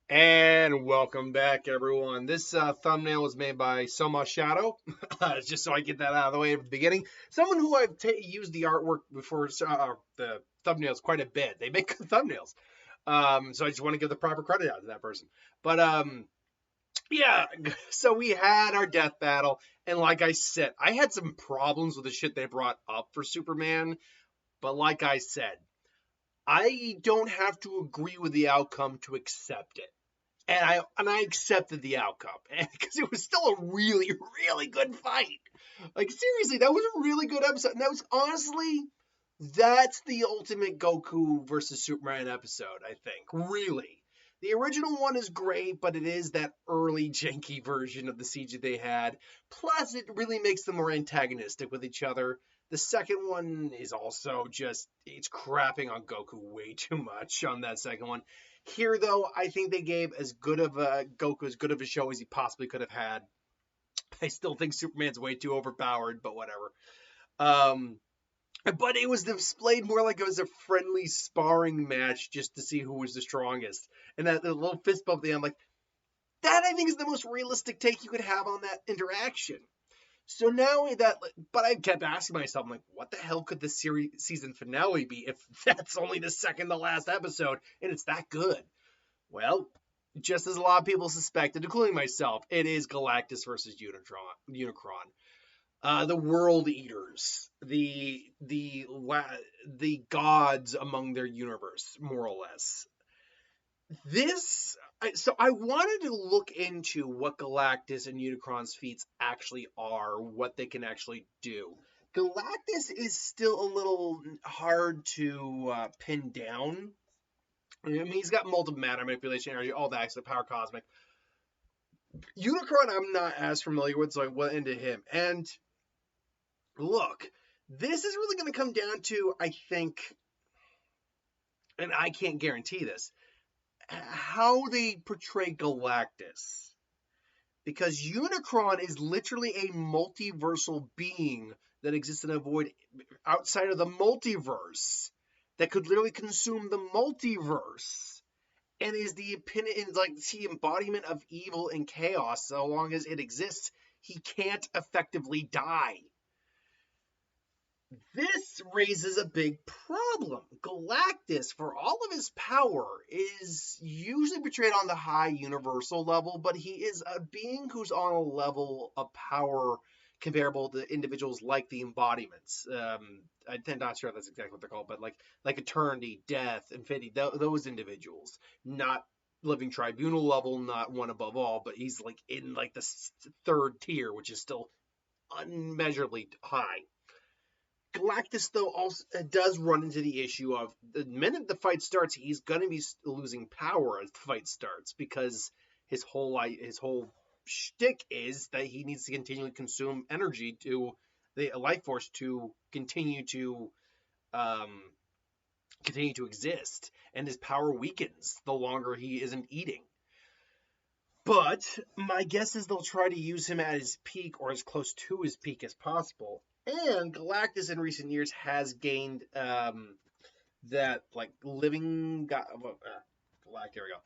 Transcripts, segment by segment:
And welcome back, everyone. This thumbnail was made by Soma Shadow, just so I get that out of the way at the beginning. Someone who I've used the artwork before, the thumbnails quite a bit. They make good thumbnails. So I just want to give the proper credit out to that person. But yeah, so we had our death battle, and like I said, I had some problems with the shit they brought up for Superman. But like I said, I don't have to agree with the outcome to accept it. And I accepted the outcome because it was still a really really good fight. Like seriously, that was a really good episode. And that was honestly that's the ultimate Goku versus Superman episode. I think really. The original one is great, but it is that early janky version of the CG they had. Plus, it really makes them more antagonistic with each other. The second one is also just it's crapping on Goku way too much on that second one. Here, though, I think they gave as good of a Goku as good of a show as he possibly could have had. I still think Superman's way too overpowered, but whatever. Um, but it was displayed more like it was a friendly sparring match just to see who was the strongest. And that little fist bump at the end, like that, I think is the most realistic take you could have on that interaction. So now that, but I kept asking myself, I'm like, what the hell could the season finale be if that's only the second to last episode and it's that good? Well, just as a lot of people suspected, including myself, it is Galactus versus Unicron. The World Eaters, the gods among their universe, more or less. So I wanted to look into what Galactus and Unicron's feats actually are, what they can actually do. Galactus is still a little hard to pin down. I mean, he's got multiple matter manipulation, energy, all that, except power cosmic. Unicron, I'm not as familiar with, so I went into him. And look, this is really going to come down to, I think, and I can't guarantee this, how they portray Galactus. Because Unicron is literally a multiversal being that exists in a void outside of the multiverse that could literally consume the multiverse and is the embodiment of evil and chaos. So long as it exists, he can't effectively die. This raises a big problem. Galactus, for all of his power, is usually portrayed on the high universal level, but he is a being who's on a level of power comparable to individuals like the embodiments. I'm not sure if that's exactly what they're called, but like eternity, death, infinity, those individuals, not living tribunal level, not one above all, but he's like in like the third tier, which is still unmeasurably high. Galactus, though, also does run into the issue of the minute the fight starts, he's going to be losing power as the fight starts because his whole shtick is that he needs to continually consume energy to the life force to um, continue to exist, and his power weakens the longer he isn't eating. But my guess is they'll try to use him at his peak or as close to his peak as possible. And Galactus in recent years has gained that like living Galactus. Here we go.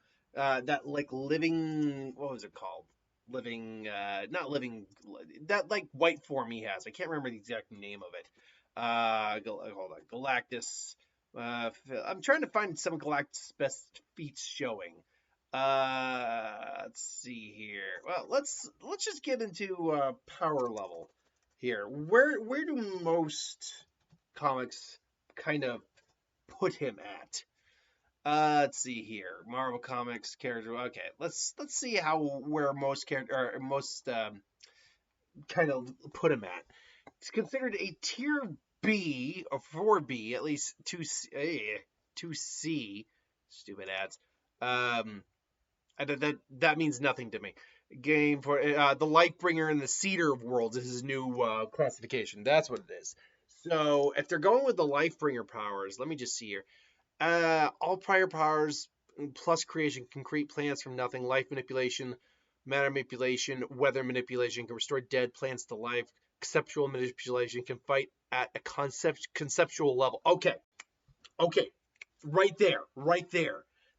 That like living, what was it called? Living, not living. That like white form he has. I can't remember the exact name of it. Hold on, Galactus. I'm trying to find some of Galactus' best feats showing. Let's see here. Well, let's just get into power level here. Where do most comics kind of put him at? Let's see here. Marvel Comics character. Okay, let's see where most character or most kind of put him at. It's considered a tier B or 4B, at least 2C. Stupid ads. That means nothing to me. Game for the Lightbringer and the Cedar of Worlds is his new classification. That's what it is. So if they're going with the Lightbringer powers, let me just see here. All prior powers plus creation can create plants from nothing. Life manipulation, matter manipulation, weather manipulation can restore dead plants to life. Conceptual manipulation can fight at a conceptual level. Okay, right there.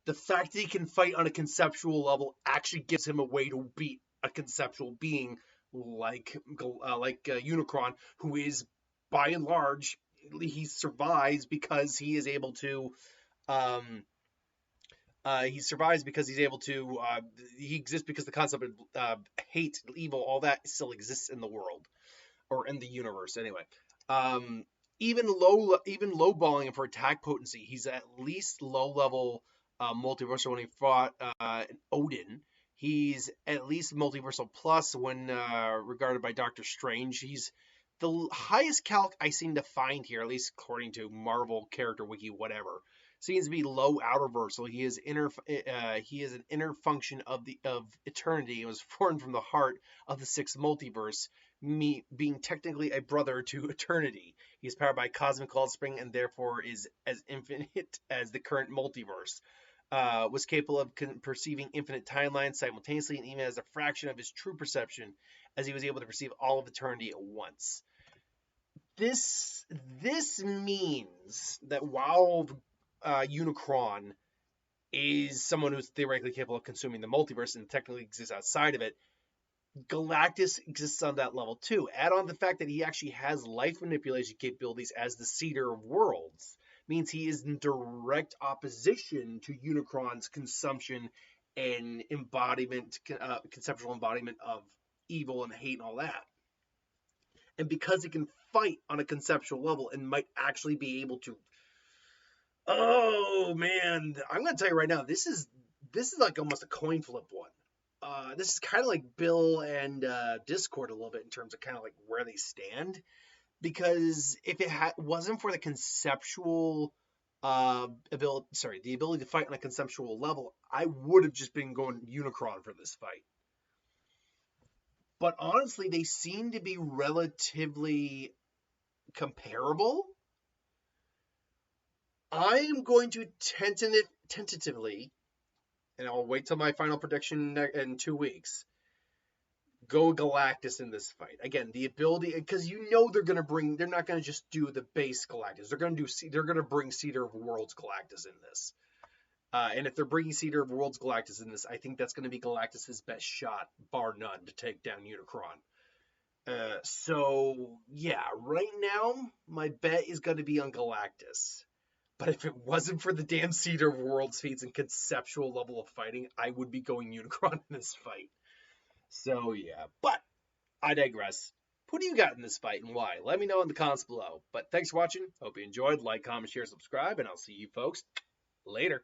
The fact that he can fight on a conceptual level actually gives him a way to beat a conceptual being like Unicron, who is by and large he survives because he is able to um, he exists because the concept of hate, evil, all that still exists in the world or in the universe anyway. Um, even lowballing him for attack potency, he's at least low level multiversal when he fought Odin. He's at least multiversal plus when regarded by Doctor Strange. He's the highest calc I seem to find here, at least according to Marvel Character Wiki, whatever. Seems to be low outerversal. He is an inner function of eternity. It was formed from the heart of the sixth multiverse, me being technically a brother to eternity. He is powered by cosmic cold spring and therefore is as infinite as the current multiverse. Was capable of perceiving infinite timelines simultaneously, and even as a fraction of his true perception, as he was able to perceive all of eternity at once. This means that while Unicron is someone who's theoretically capable of consuming the multiverse and technically exists outside of it, Galactus exists on that level too. Add on the fact that he actually has life manipulation capabilities as the Seeder of Worlds. Means he is in direct opposition to Unicron's consumption and conceptual embodiment of evil and hate and all that. And because he can fight on a conceptual level and might actually be able to, oh man, I'm gonna tell you right now, this is like almost a coin flip one. This is kind of like Bill and Discord a little bit in terms of kind of like where they stand, because if it wasn't for the conceptual the ability to fight on a conceptual level, I would have just been going Unicron for this fight. But honestly, they seem to be relatively comparable. I am going to tentatively, and I'll wait till my final prediction in 2 weeks, go Galactus in this fight. Again, the ability, because they're not gonna just do the base Galactus. They're gonna bring Seeder of Worlds Galactus in this. And if they're bringing Seeder of Worlds Galactus in this, I think that's gonna be Galactus's best shot, bar none, to take down Unicron. So yeah, right now my bet is gonna be on Galactus. But if it wasn't for the damn Seeder of Worlds feats and conceptual level of fighting, I would be going Unicron in this fight. So yeah, but I digress. Who do you got in this fight and why? Let me know in the comments below. But thanks for watching. Hope you enjoyed. Like, comment, share, subscribe, and I'll see you folks later.